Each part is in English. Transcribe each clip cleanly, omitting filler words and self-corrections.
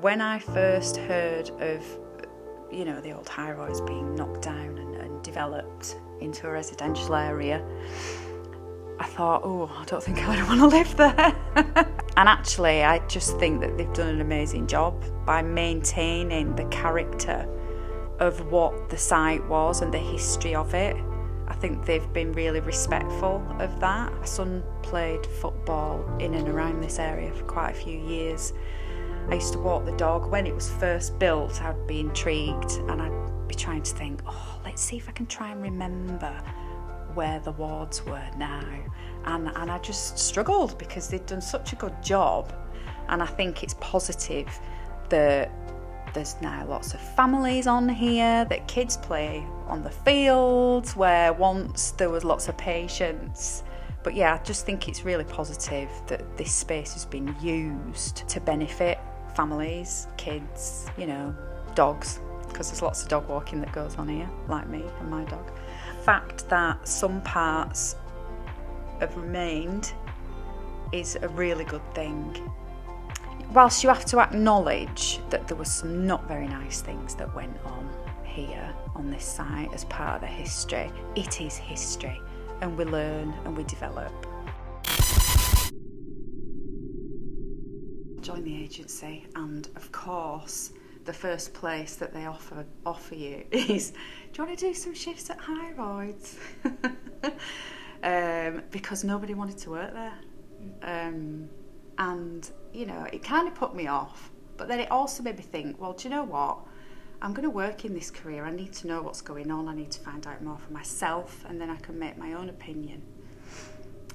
When I first heard of, the old High Royds being knocked down and developed into a residential area, I thought, I don't think I'd want to live there. And actually, I just think that they've done an amazing job by maintaining the character of what the site was and the history of it. I think they've been really respectful of that. My son played football in and around this area for quite a few years. I used to walk the dog. When it was first built, I'd be intrigued and I'd be trying to think, let's see if I can try and remember where the wards were now. And I just struggled because they'd done such a good job. And I think it's positive that there's now lots of families on here, that kids play on the fields where once there was lots of patients. But yeah, I just think it's really positive that this space has been used to benefit families, kids, dogs, because there's lots of dog walking that goes on here, like me and my dog. The fact that some parts have remained is a really good thing. Whilst you have to acknowledge that there were some not very nice things that went on here on this site as part of the history, it is history, and we learn and we develop. Join the agency, and of course the first place that they offer you is, do you want to do some shifts at High Royds? Because nobody wanted to work there. And it kind of put me off, but then it also made me think, well, do you know what, I'm going to work in this career, I need to know what's going on, I need to find out more for myself, and then I can make my own opinion.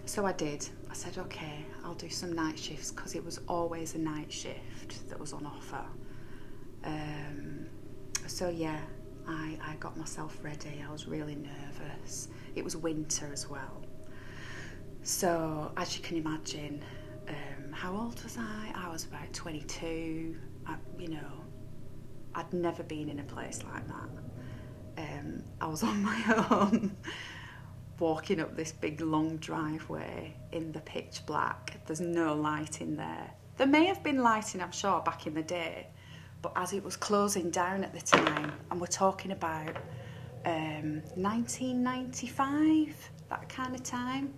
So I did. I said, okay, I'll do some night shifts, because it was always a night shift that was on offer. So yeah, I got myself ready. I was really nervous. It was winter as well. So as you can imagine, how old was I? I was about 22. I'd never been in a place like that. I was on my own, walking up this big long driveway in the pitch black. There's no light in there. There may have been lighting, I'm sure, back in the day, but as it was closing down at the time, and we're talking about 1995, that kind of time.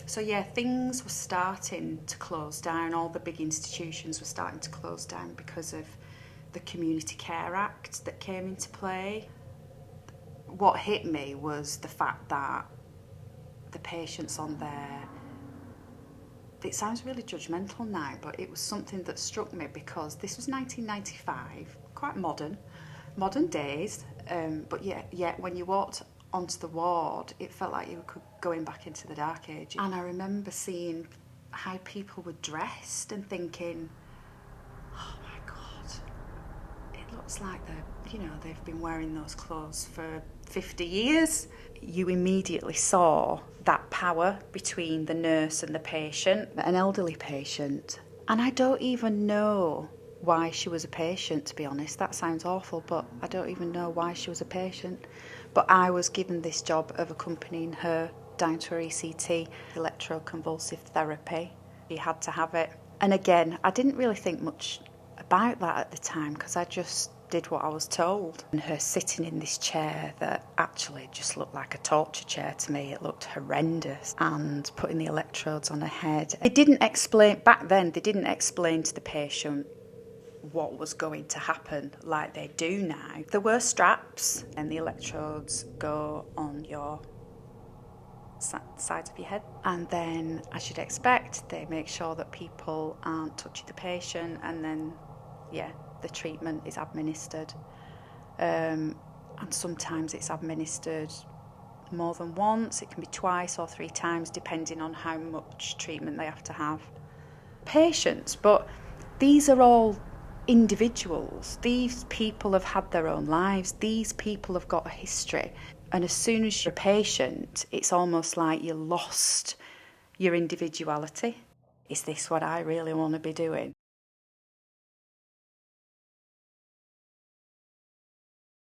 So yeah, things were starting to close down. All the big institutions were starting to close down because of the Community Care Act that came into play. What hit me was the fact that the patients on there, it sounds really judgmental now, but it was something that struck me because this was 1995, quite modern days, but yet when you walked onto the ward, it felt like you were going back into the dark ages. And I remember seeing how people were dressed and thinking, oh my God, it looks like they've been wearing those clothes for 50 years. You immediately saw that power between the nurse and the patient, an elderly patient. And I don't even know why she was a patient, to be honest. That sounds awful, but I don't even know why she was a patient. But I was given this job of accompanying her down to her ECT, electroconvulsive therapy. She had to have it. And again, I didn't really think much about that at the time because I just did what I was told. And her sitting in this chair that actually just looked like a torture chair to me, it looked horrendous, and putting the electrodes on her head. Back then they didn't explain to the patient what was going to happen like they do now. There were straps and the electrodes go on your sides of your head, and then, as you'd expect, they make sure that people aren't touching the patient, and then the treatment is administered, and sometimes it's administered more than once. It can be twice or 3 times depending on how much treatment they have to have. Patients, but these are all individuals. These people have had their own lives. These people have got a history. And as soon as you're a patient, it's almost like you lost your individuality. Is this what I really want to be doing?